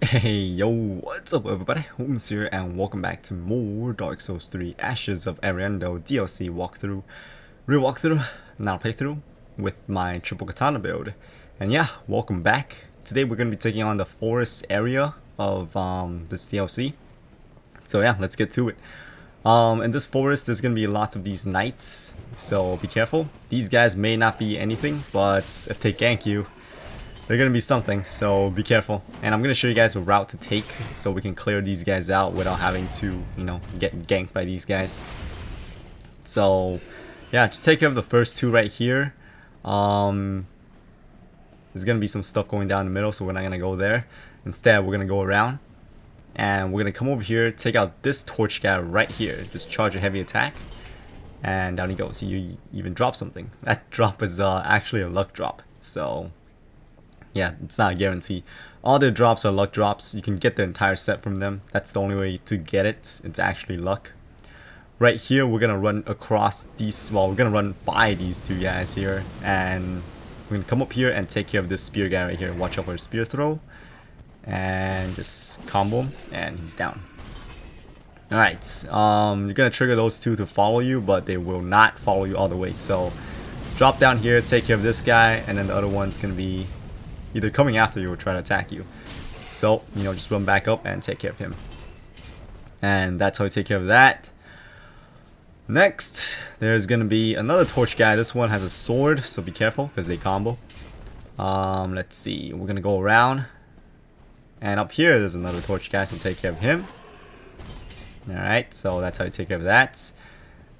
Hey yo, what's up everybody, Holmes here and welcome back to more Dark Souls 3 Ashes of Ariandel DLC walkthrough, real walkthrough, now playthrough, with my triple katana build. And yeah, welcome back. Today we're going to be taking on the forest area of this DLC. So yeah, let's get to it. In this forest there's going to be lots of these knights, so be careful. These guys may not be anything, but if they gank you, they're gonna be something, so be careful. And I'm gonna show you guys a route to take so we can clear these guys out without having to, get ganked by these guys. So yeah, just take care of the first two right here. There's gonna be some stuff going down the middle, so we're not gonna go there. Instead, we're gonna go around and we're gonna come over here, take out this torch guy right here. Just charge a heavy attack, and down he goes. You even drop something. That drop is actually a luck drop. So yeah, it's not a guarantee. All their drops are luck drops. You can get the entire set from them. That's the only way to get it. It's actually luck. Right here, we're gonna run across these. Well, we're gonna run by these two guys here, and we're gonna come up here and take care of this spear guy right here. Watch out for a spear throw, and just combo him, and he's down. All right. You're gonna trigger those two to follow you, but they will not follow you all the way. So drop down here, take care of this guy, and then the other one's gonna be either coming after you or trying to attack you. So, just run back up and take care of him. And that's how we take care of that. Next, there's going to be another torch guy. This one has a sword, so be careful because they combo. Let's see. We're going to go around. And up here, there's another torch guy, so take care of him. Alright, so that's how you take care of that.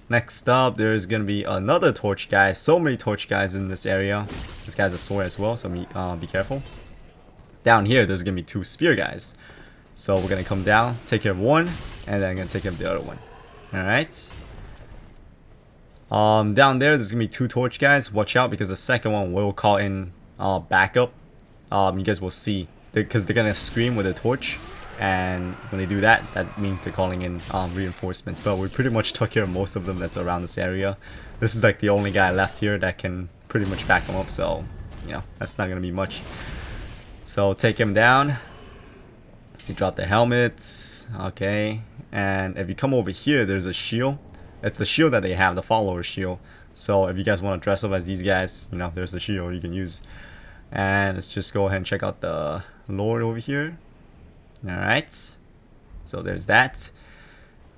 Next up, there's going to be another torch guy. So many torch guys in this area. This guy's a sword as well, so be careful. Down here, there's going to be two spear guys. So we're going to come down, take care of one, and then I'm going to take care of the other one. Alright. Down there, there's going to be two torch guys. Watch out, because the second one will call in backup. You guys will see, because they're going to scream with a torch. And when they do that, that means they're calling in reinforcements. But we pretty much took care of most of them that's around this area. This is like the only guy left here that can pretty much back him up. So, that's not going to be much. So take him down. You drop the helmets. Okay. And if you come over here, there's a shield. It's the shield that they have, the follower shield. So if you guys want to dress up as these guys, there's the shield you can use. And let's just go ahead and check out the Lord over here. Alright, so there's that.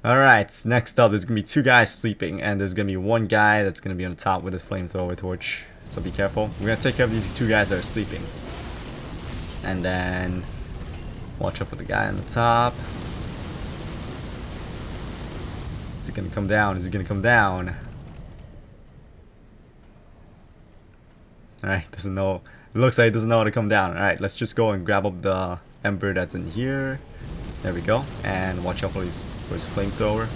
Alright, next up there's gonna be two guys sleeping, and there's gonna be one guy that's gonna be on the top with a flamethrower torch, so be careful. We're gonna take care of these two guys that are sleeping, and then watch out for the guy on the top. Is he gonna come down? Is he gonna come down? Alright, doesn't know. It looks like he doesn't know how to come down. Alright, let's just go and grab up the ember that's in here. There we go. And watch out for his flamethrower.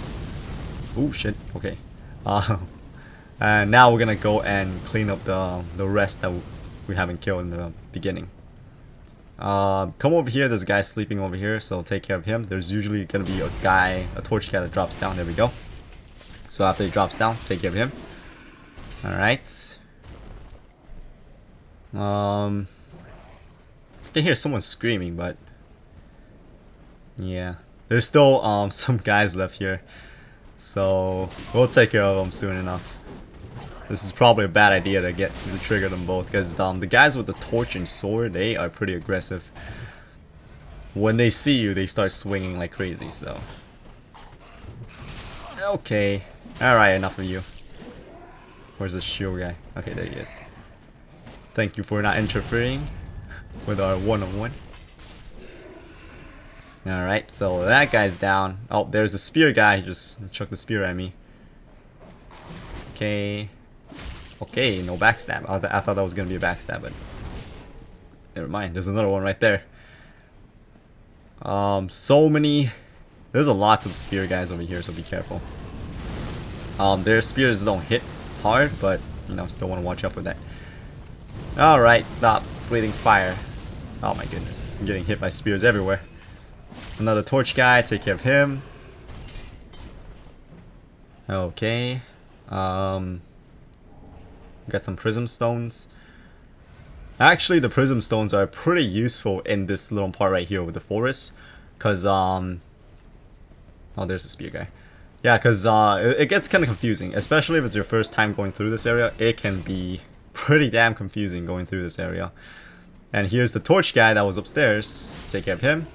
Oh shit. Okay. And now we're gonna go and clean up the rest that we haven't killed in the beginning. Come over here. There's a guy sleeping over here, so take care of him. There's usually gonna be a torch guy that drops down. There we go. So after he drops down, take care of him. Alright. I can hear someone screaming, but yeah, there's still some guys left here, so we'll take care of them soon enough. This is probably a bad idea to trigger them both, because the guys with the torch and sword, they are pretty aggressive. When they see you, they start swinging like crazy. So okay, all right, enough of you. Where's the shield guy? Okay, there he is. Thank you for not interfering with our one-on-one. Alright, so that guy's down. Oh, there's a spear guy. He just chucked the spear at me. Okay. Okay, no backstab. I thought that was going to be a backstab, but never mind. There's another one right there. So many. There's a lot of spear guys over here, so be careful. Their spears don't hit hard, but, still want to watch out for that. Alright, stop breathing fire. Oh my goodness, I'm getting hit by spears everywhere. Another torch guy, take care of him. Okay. Got some prism stones. Actually, the prism stones are pretty useful in this little part right here with the forest, cause oh, there's a spear guy. Yeah, cause it gets kind of confusing, especially if it's your first time going through this area. It can be pretty damn confusing going through this area. And here's the torch guy that was upstairs. Take care of him.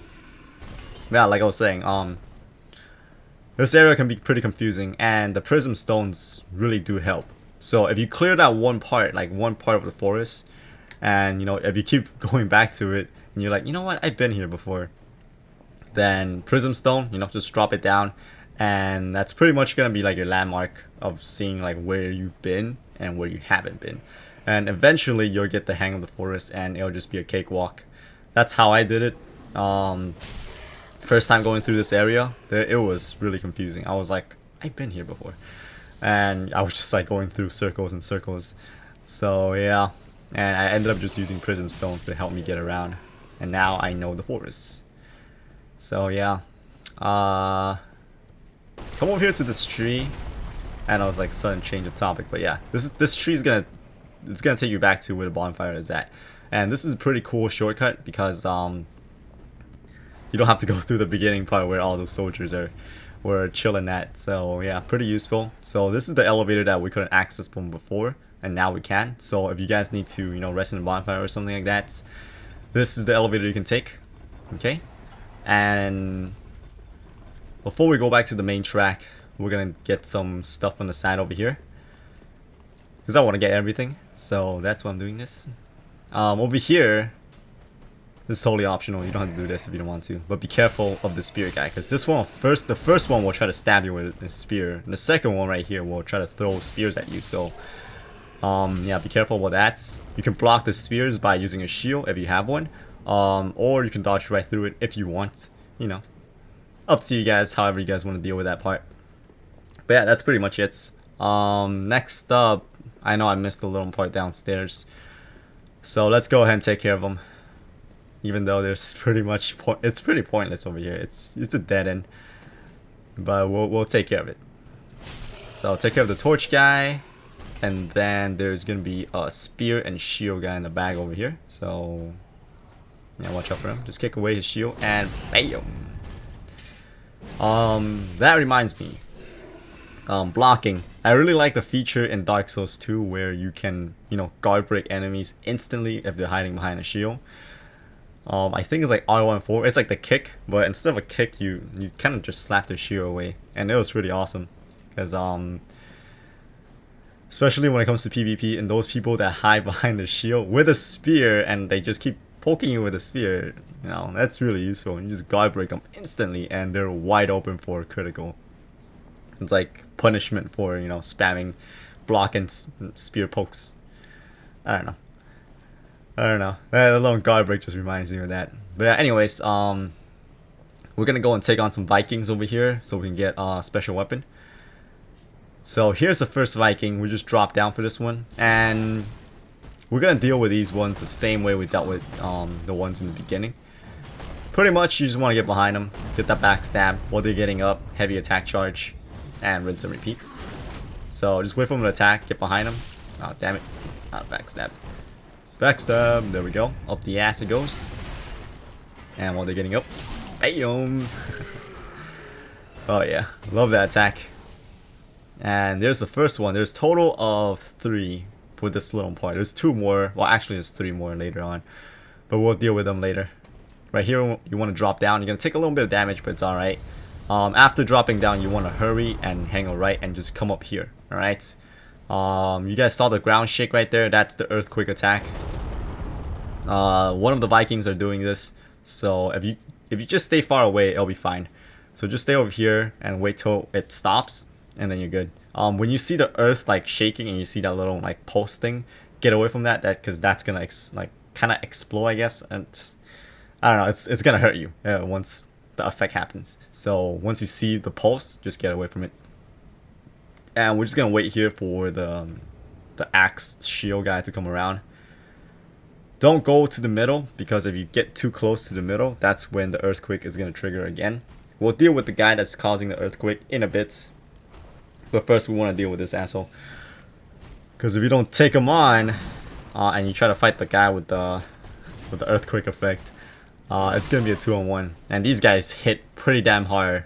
Yeah, like I was saying, this area can be pretty confusing, and the prism stones really do help. So if you clear that one part, like one part of the forest, and you know, if you keep going back to it, and you're like, you know what, I've been here before, then prism stone, you know, just drop it down, and that's pretty much gonna be like your landmark of seeing like where you've been and where you haven't been. And eventually you'll get the hang of the forest, and it'll just be a cakewalk. That's how I did it. First time going through this area, it was really confusing. I was like, I've been here before, and I was just like going through circles and circles. So yeah, and I ended up just using prism stones to help me get around, and now I know the forest. So yeah, come over here to this tree, and I was like, sudden change of topic, but yeah, this tree is gonna take you back to where the bonfire is at, and this is a pretty cool shortcut because you don't have to go through the beginning part where all those soldiers were chilling at. So yeah, pretty useful. So this is the elevator that we couldn't access from before, and now we can. So if you guys need to, you know, rest in the bonfire or something like that, this is the elevator you can take. Okay, and before we go back to the main track, we're gonna get some stuff on the side over here, because I want to get everything. So that's why I'm doing this. Over here, this is totally optional. You don't have to do this if you don't want to. But be careful of the spear guy, because this one, the first one will try to stab you with a spear. And the second one right here will try to throw spears at you. So, yeah, be careful about that. You can block the spears by using a shield if you have one. Or you can dodge right through it if you want. You know, up to you guys, however you guys want to deal with that part. But yeah, that's pretty much it. Next up, I know I missed a little part downstairs. So let's go ahead and take care of them. Even though there's pretty much it's pretty pointless over here. It's a dead end, but we'll take care of it. So I'll take care of the torch guy, and then there's gonna be a spear and shield guy in the bag over here. So yeah, watch out for him. Just kick away his shield and bam. That reminds me. Blocking. I really like the feature in Dark Souls 2 where you can, you know, guard break enemies instantly if they're hiding behind a shield. I think it's like R14. It's like the kick, but instead of a kick, you kind of just slap the shield away, and it was pretty awesome. Because especially when it comes to PvP, and those people that hide behind the shield with a spear, and they just keep poking you with a spear, you know, that's really useful. You just guard break them instantly, and they're wide open for critical. It's like punishment for, you know, spamming block and spear pokes. I don't know. That alone guard break just reminds me of that. But yeah, anyways, we're gonna go and take on some Vikings over here so we can get a special weapon. So here's the first Viking. We just dropped down for this one, and we're gonna deal with these ones the same way we dealt with the ones in the beginning. Pretty much, you just want to get behind them, get that backstab while they're getting up, heavy attack charge, and rinse and repeat. So just wait for them to attack, get behind them. Oh damn it, it's not a backstab. Backstab, there we go. Up the ass it goes. And while they're getting up, bam! Oh yeah, love that attack. And there's the first one. There's total of 3 for this little part. There's 2 more. Well, actually there's 3 more later on. But we'll deal with them later. Right here, you want to drop down. You're going to take a little bit of damage, but it's alright. After dropping down, you want to hurry and hang a right and just come up here. Alright? You guys saw the ground shake right there. That's the earthquake attack. One of the Vikings are doing this, so if you just stay far away, it'll be fine. So just stay over here and wait till it stops, and then you're good. When you see the earth like shaking and you see that little like pulse thing, get away from that. Because that's gonna like kind of explode, I guess. And I don't know. It's gonna hurt you once the effect happens. So once you see the pulse, just get away from it. And we're just gonna wait here for the axe shield guy to come around. Don't go to the middle, because if you get too close to the middle, that's when the earthquake is gonna trigger again. We'll deal with the guy that's causing the earthquake in a bit, but first we want to deal with this asshole. Because if you don't take him on, and you try to fight the guy with the earthquake effect, it's gonna be a 2-on-1, and these guys hit pretty damn hard.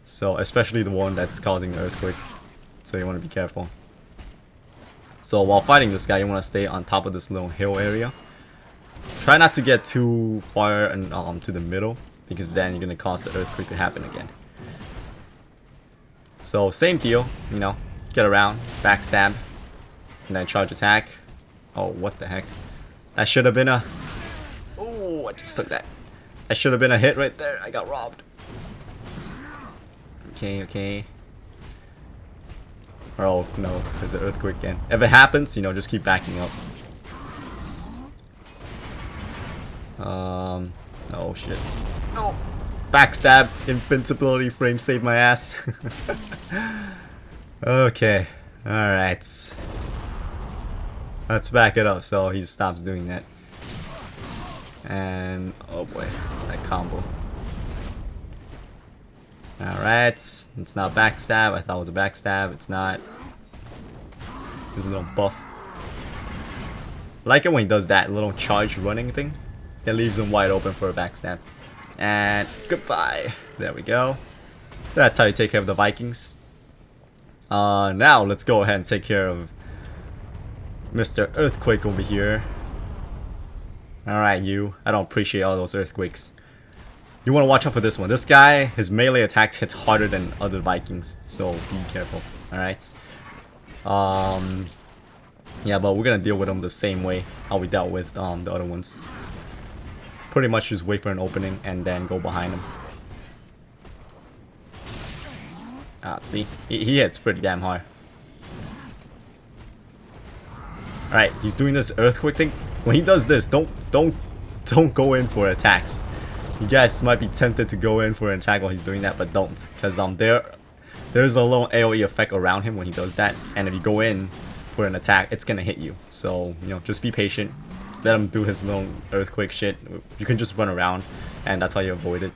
So especially the one that's causing the earthquake. So you want to be careful. So while fighting this guy, you want to stay on top of this little hill area. Try not to get too far and to the middle, because then you're gonna cause the earthquake to happen again. So same deal, you know, get around, backstab, and then charge attack. Oh, what the heck? That should have been a... Oh, I just took that. That should have been a hit right there. I got robbed. Okay, okay. Oh no, there's an earthquake again. If it happens, you know, just keep backing up. Oh shit. No! Backstab, invincibility frame saved my ass. Okay, alright. Let's back it up so he stops doing that. And oh boy, that combo. Alright, it's not backstab. I thought it was a backstab. It's not. There's a little buff. I like it when he does that little charge running thing. It leaves him wide open for a backstab. And goodbye. There we go. That's how you take care of the Vikings. Now let's go ahead and take care of Mr. Earthquake over here. Alright, you. I don't appreciate all those earthquakes. You want to watch out for this one. This guy, his melee attacks hits harder than other Vikings, so be careful. Alright. Yeah, but we're gonna deal with him the same way how we dealt with the other ones. Pretty much just wait for an opening and then go behind him. See, he hits pretty damn hard. Alright, he's doing this earthquake thing. When he does this, don't go in for attacks. You guys might be tempted to go in for an attack while he's doing that, but don't, because there's a little AoE effect around him when he does that, and if you go in for an attack, it's gonna hit you. So, you know, just be patient. Let him do his little earthquake shit. You can just run around, and that's how you avoid it.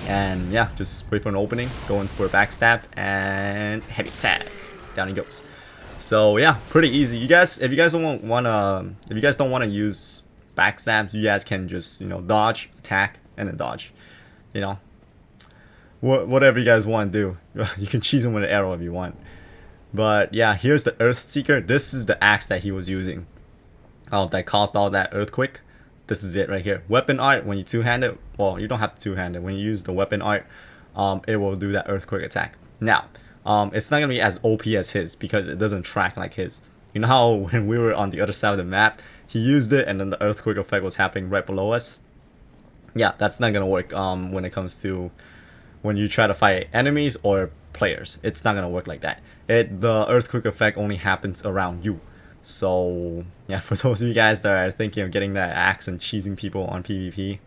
And yeah, just wait for an opening, go in for a backstab, and heavy attack. Down he goes. So yeah, pretty easy. You guys, if you guys don't wanna use backstabs, you guys can just, you know, dodge, attack, and then dodge. You know, whatever you guys want to do. You can cheese him with an arrow if you want. But yeah, here's the Earthseeker. This is the axe that he was using. That caused all that earthquake. This is it right here. Weapon art, when you two-hand it, well, you don't have to two-hand it. When you use the weapon art, it will do that earthquake attack. Now, it's not gonna be as OP as his because it doesn't track like his. You know how when we were on the other side of the map, he used it and then the earthquake effect was happening right below us? Yeah, that's not gonna work when it comes to when you try to fight enemies or players. It's not gonna work like that. The earthquake effect only happens around you. So yeah, for those of you guys that are thinking of getting that axe and cheesing people on PvP,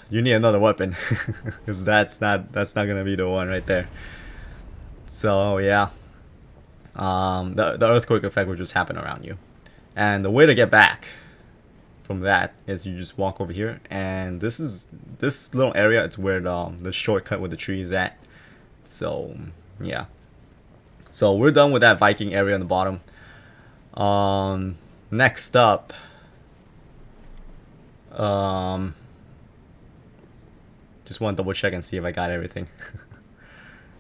you need another weapon because that's not gonna be the one right there. So yeah, the earthquake effect will just happen around you, and the way to get back from that is you just walk over here, and this little area. It's where the shortcut with the tree is at. So yeah. So we're done with that Viking area on the bottom. Next up, just want to double check and see if I got everything.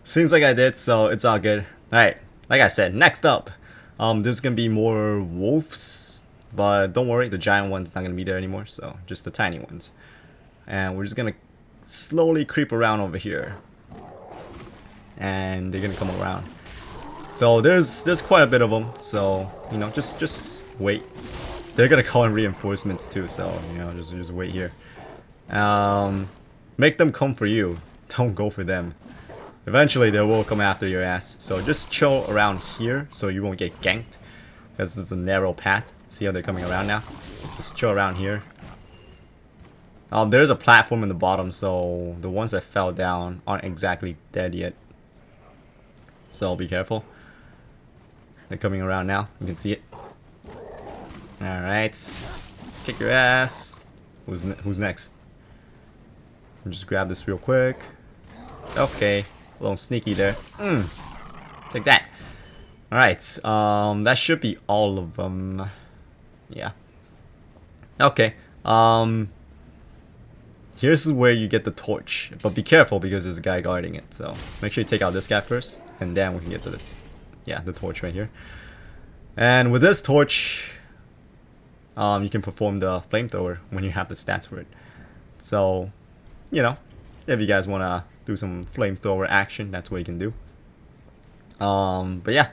Seems like I did, so it's all good. Alright, like I said, next up, there's gonna be more wolves, but don't worry, the giant one's not gonna be there anymore, so just the tiny ones. And we're just gonna slowly creep around over here, and they're gonna come around. So there's quite a bit of them, so you know, just wait. They're gonna call in reinforcements too, so you know, just wait here. Make them come for you, don't go for them. Eventually they will come after your ass, so just chill around here so you won't get ganked, because it's a narrow path. See how they're coming around now? Just chill around here. There's a platform in the bottom, so the ones that fell down aren't exactly dead yet, so be careful. They're coming around now. You can see it. Alright. Kick your ass. Who's next? I'll just grab this real quick. Okay. A little sneaky there. Take that. Alright, that should be all of them. Yeah. Okay. Here's where you get the torch, but be careful because there's a guy guarding it. So make sure you take out this guy first, and then we can get the torch right here. And with this torch, you can perform the flamethrower when you have the stats for it. So, you know, if you guys want to do some flamethrower action, that's what you can do. But yeah,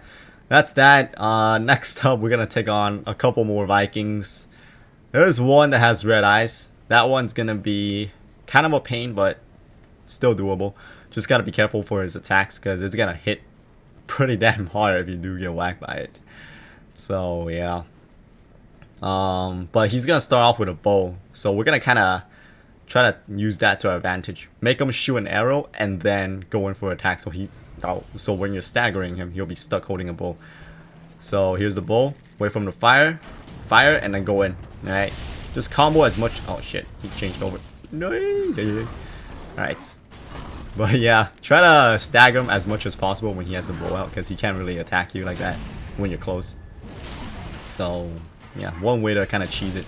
that's that. Next up, we're gonna take on a couple more Vikings. There's one that has red eyes. That one's gonna be kind of a pain, but still doable. Just gotta be careful for his attacks because it's gonna hit pretty damn hard if you do get whacked by it. So yeah. But he's gonna start off with a bow, so we're gonna kind of try to use that to our advantage. Make him shoot an arrow and then go in for attack. So when you're staggering him, he'll be stuck holding a bow. So here's the bow. Wait for him to fire, and then go in. All right. Just combo as much. Oh shit, he changed over. No. Alright. But yeah, try to stagger him as much as possible when he has the bow out, because he can't really attack you like that when you're close. So yeah, one way to kind of cheese it.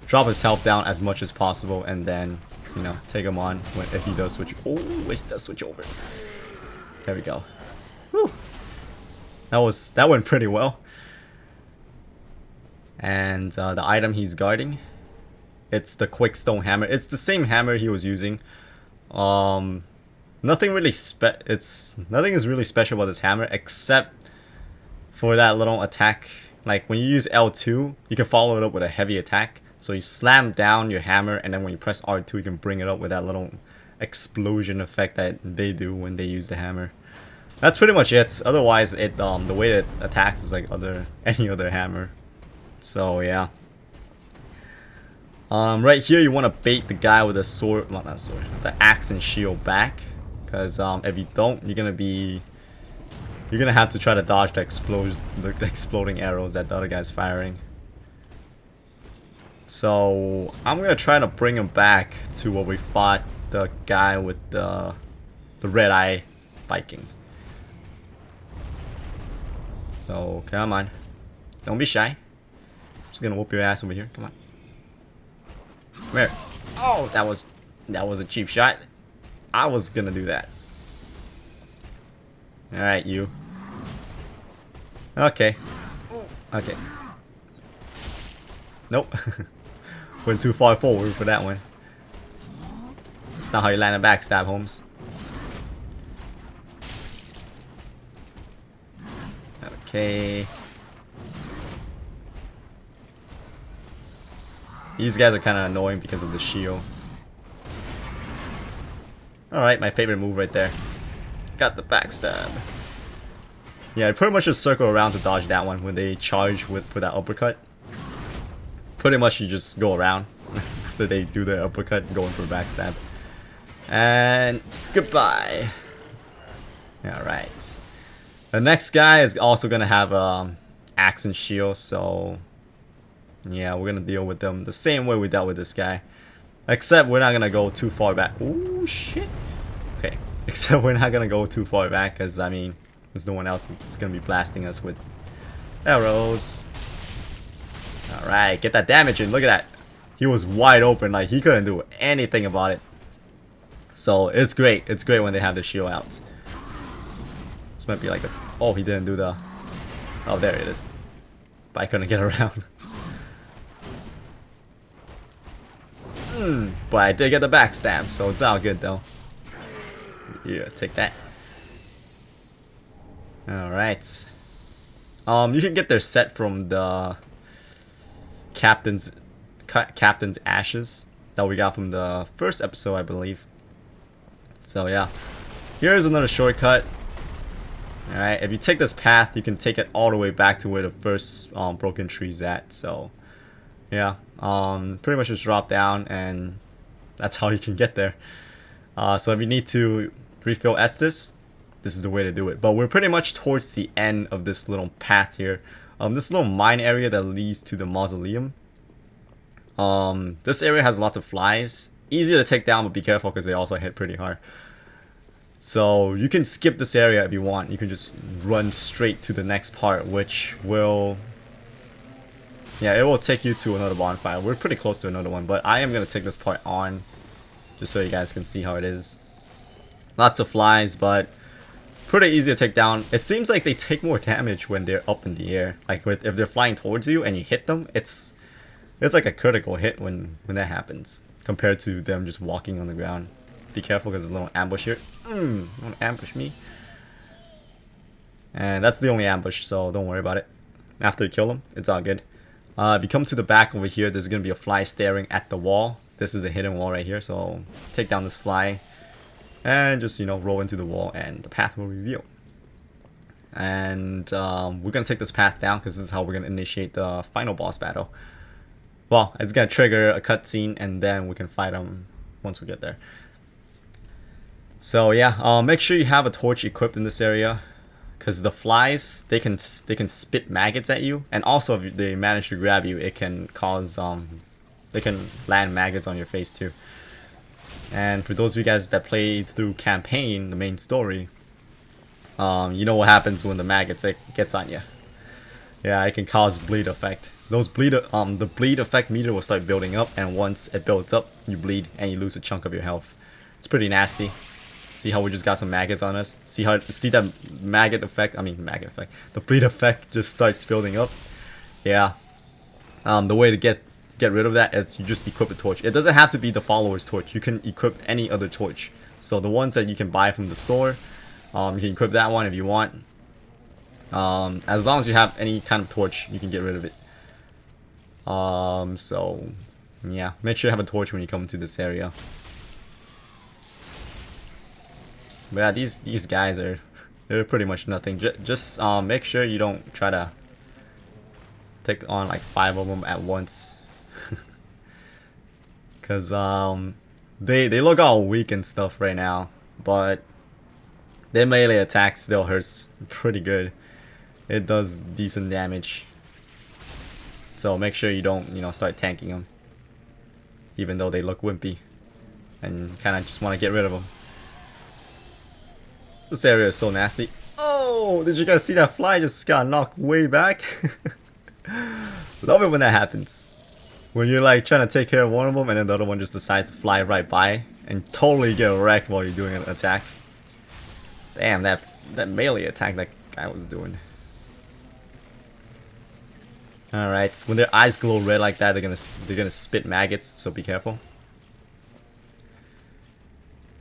Drop his health down as much as possible, and then, you know, take him on if he does switch. Oh, he does switch over. There we go. Whew. That went pretty well. And the item he's guarding, it's the Quakestone Hammer. It's the same hammer he was using. Nothing is really special about this hammer except for that little attack. Like when you use L2, you can follow it up with a heavy attack. So you slam down your hammer, and then when you press R2, you can bring it up with that little explosion effect that they do when they use the hammer. That's pretty much it. Otherwise, the way it attacks is like any other hammer. So yeah. Right here you want to bait the guy with a sword, well, not sword, the axe and shield back, because if you don't, you're gonna have to try to dodge the exploding arrows that the other guy's firing. So I'm gonna try to bring him back to where we fought the guy with the red eye Viking. So come on, don't be shy. I'm just gonna whoop your ass over here. Come on. Come here. Oh, that was a cheap shot. I was gonna do that. Alright, you. Okay. Okay. Nope. Went too far forward for that one. That's not how you land a backstab, Holmes. Okay. These guys are kind of annoying because of the shield. Alright, my favorite move right there. Got the backstab. Yeah, I pretty much just circle around to dodge that one when they charge for that uppercut. Pretty much you just go around after they do the uppercut, going for a backstab. And goodbye. Alright. The next guy is also gonna have axe and shield, so yeah, we're gonna deal with them the same way we dealt with this guy. Except we're not gonna go too far back. Oh shit. Okay. Except we're not gonna go too far back, because I mean, there's no one else that's gonna be blasting us with arrows. Alright, get that damage in. Look at that. He was wide open, like he couldn't do anything about it. So it's great. It's great when they have the shield out. This might be like a... Oh, he didn't do the... Oh, there it is. But I couldn't get around. But I did get the backstab, so it's all good though. Yeah, take that. Alright. You can get their set from the captain's ashes that we got from the first episode, I believe. So yeah, here's another shortcut. Alright, if you take this path, you can take it all the way back to where the first broken tree's at. So yeah, pretty much just drop down, and that's how you can get there. So if you need to refill Estus, this is the way to do it. But we're pretty much towards the end of this little path here. This little mine area that leads to the mausoleum. This area has lots of flies. Easy to take down, but be careful because they also hit pretty hard. So you can skip this area if you want. You can just run straight to the next part, which will... yeah, it will take you to another bonfire. We're pretty close to another one, but I am going to take this part on just so you guys can see how it is. Lots of flies, but pretty easy to take down. It seems like they take more damage when they're up in the air. Like if they're flying towards you and you hit them, it's like a critical hit when that happens, compared to them just walking on the ground. Be careful because there's a little ambush here. Don't ambush me. And that's the only ambush, so don't worry about it. After you kill them, it's all good. If you come to the back over here, there's going to be a fly staring at the wall. This is a hidden wall right here, so take down this fly. And just, you know, roll into the wall and the path will reveal. And we're going to take this path down because this is how we're going to initiate the final boss battle. Well, it's going to trigger a cutscene and then we can fight them once we get there. So yeah, make sure you have a torch equipped in this area, because the flies, they can spit maggots at you, and also if they manage to grab you, it can cause they can land maggots on your face too. And for those of you guys that played through campaign, the main story, you know what happens when the maggots gets on you. Yeah, it can cause bleed effect. Those the bleed effect meter will start building up, and once it builds up, you bleed and you lose a chunk of your health. It's pretty nasty. See how we just got some maggots on us? See that maggot effect? I mean maggot effect. The bleed effect just starts building up. Yeah. The way to get rid of that is you just equip a torch. It doesn't have to be the follower's torch. You can equip any other torch. So the ones that you can buy from the store, you can equip that one if you want. As long as you have any kind of torch, you can get rid of it. So yeah, make sure you have a torch when you come to this area. But yeah, these guys they're pretty much nothing. Just make sure you don't try to take on like 5 of them at once, because they look all weak and stuff right now, but their melee attack still hurts pretty good. It does decent damage. So make sure you don't, you know, start tanking them, even though they look wimpy, and kind of just want to get rid of them. This area is so nasty. Oh, did you guys see that fly just got knocked way back? Love it when that happens. When you're like trying to take care of one of them and then the other one just decides to fly right by and totally get wrecked while you're doing an attack. Damn, that melee attack that guy was doing. Alright, when their eyes glow red like that, they're gonna spit maggots, so be careful.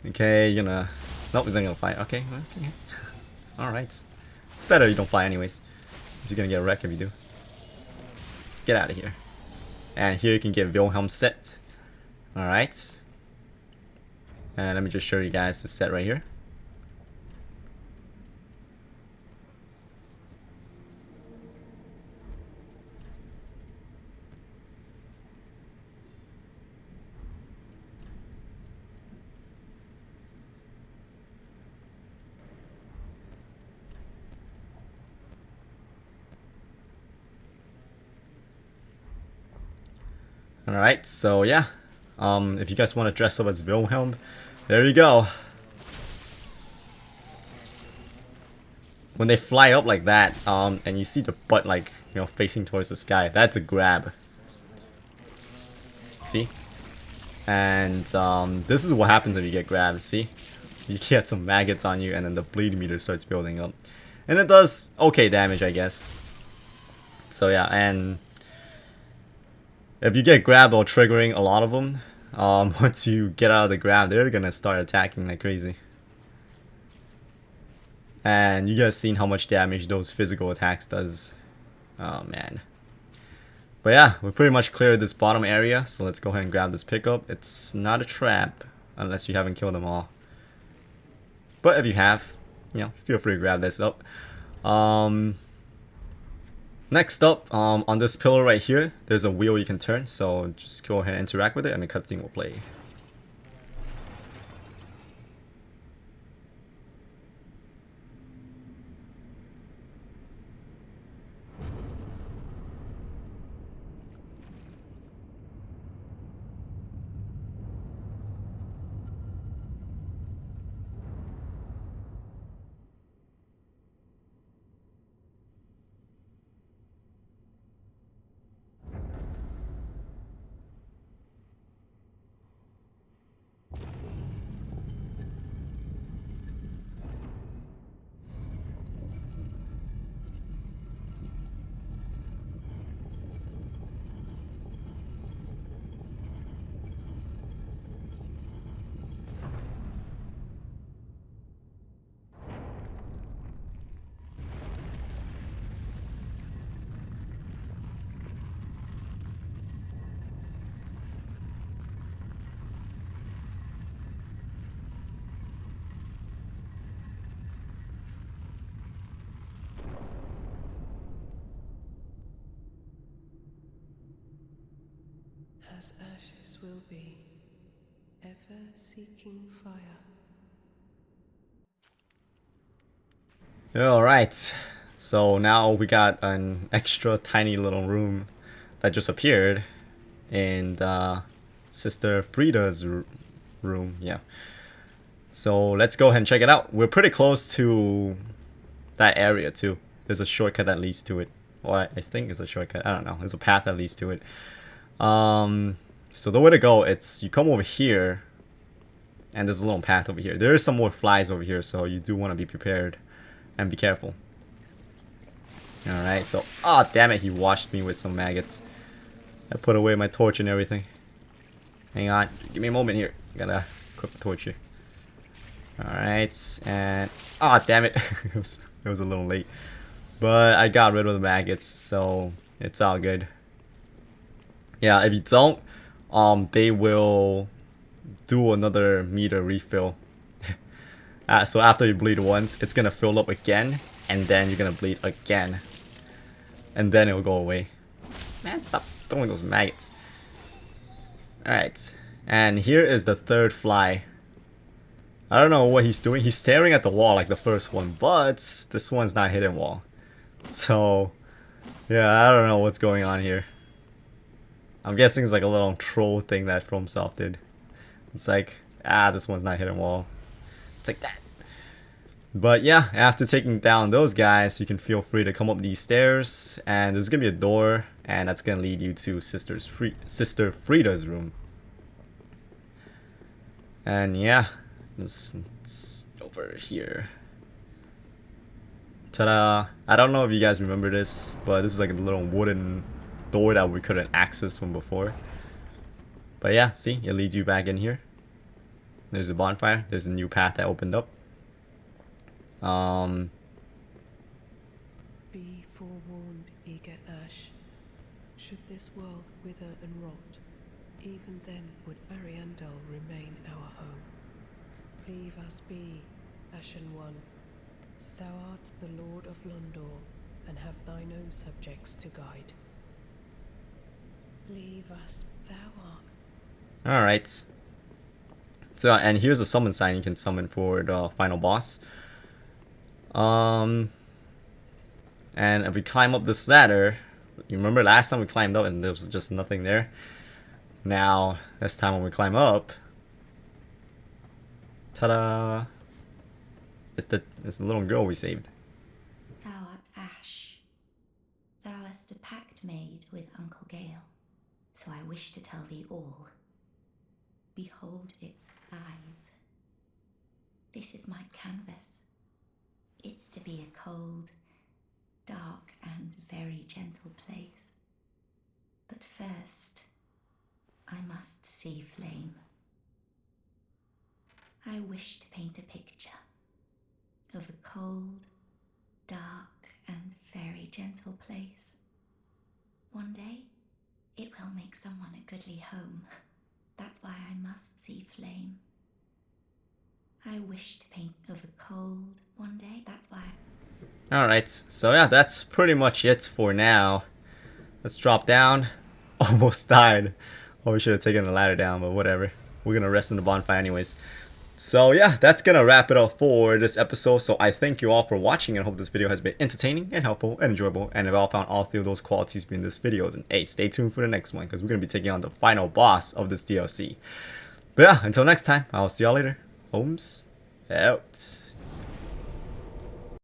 Okay, you're gonna... Nope, he's not gonna fly. Okay. Alright. It's better you don't fly anyways, because you're gonna get wrecked if you do. Get out of here. And here you can get Vilhelm Set. Alright. And let me just show you guys the set right here. Alright, so yeah. If you guys want to dress up as Vilhelm, there you go. When they fly up like that, and you see the butt like, you know, facing towards the sky, that's a grab. See? And this is what happens if you get grabbed, see? You get some maggots on you and then the bleed meter starts building up. And it does okay damage, I guess. So yeah, and if you get grabbed or triggering a lot of them, once you get out of the grab, they're gonna start attacking like crazy. And you guys seen how much damage those physical attacks does. Oh man. But yeah, we pretty much cleared this bottom area, so let's go ahead and grab this pickup. It's not a trap, unless you haven't killed them all. But if you have, you know, feel free to grab this up. Next up, on this pillar right here, there's a wheel you can turn, so just go ahead and interact with it and the cutscene will play. as ashes will be, ever seeking fire. Alright, so now we got an extra tiny little room that just appeared in Sister Frida's room. Yeah. So let's go ahead and check it out. We're pretty close to that area too. There's a shortcut that leads to it. Well, I think it's a shortcut. I don't know. There's a path that leads to it. So the way to go, it's you come over here, and there's a little path over here. There is some more flies over here, so you do want to be prepared and be careful. Alright, so damn it, he washed me with some maggots. I put away my torch and everything. Hang on, give me a moment here. Gotta cook the torch here. Alright, and damn it. it was a little late. But I got rid of the maggots, so it's all good. Yeah, if you don't, they will do another meter refill. So after you bleed once, it's gonna fill up again, and then you're gonna bleed again, and then it'll go away. Man, stop throwing those maggots. Alright, and here is the third fly. I don't know what he's doing. He's staring at the wall like the first one, but this one's not hitting wall. So, yeah, I don't know what's going on here. I'm guessing it's like a little troll thing that FromSoft did. It's like, this one's not hitting wall. It's like that. But yeah, after taking down those guys, you can feel free to come up these stairs, and there's gonna be a door, and that's gonna lead you to Sister Frida's room. And yeah, it's over here. Ta-da! I don't know if you guys remember this, but this is like a little wooden door that we couldn't access from before. But yeah, see, it leads you back in here. There's a bonfire. There's a new path that opened up. Be forewarned, eager Ash. Should this world wither and rot, even then would Ariandel remain our home. Leave us be, Ashen One. Thou art the Lord of Londor, and have thine own subjects to guide. Leave us, thou art. Alright. So, and here's a summon sign you can summon for the final boss. And if we climb up this ladder, you remember last time we climbed up and there was just nothing there? Now, this time when we climb up, ta-da! It's the little girl we saved. Thou art Ash. Thou hast a pact made with Uncle Gale, so I wish to tell thee all. Behold its size. This is my canvas. It's to be a cold, dark, and very gentle place. But first, I must see flame. I wish to paint a picture of a cold, dark, and very gentle place. One day, it will make someone a goodly home. That's why I must see flame. I wish to paint of a cold one day. That's why. Alright, so yeah, that's pretty much it for now. Let's drop down. Almost died. Oh, we should have taken the ladder down, but whatever. We're gonna rest in the bonfire anyways. So yeah, that's gonna wrap it up for this episode. So I thank you all for watching and hope this video has been entertaining and helpful and enjoyable. And if y'all found all three of those qualities in this video, then hey, stay tuned for the next one because we're gonna be taking on the final boss of this DLC. But yeah, until next time, I'll see y'all later. Holmes out.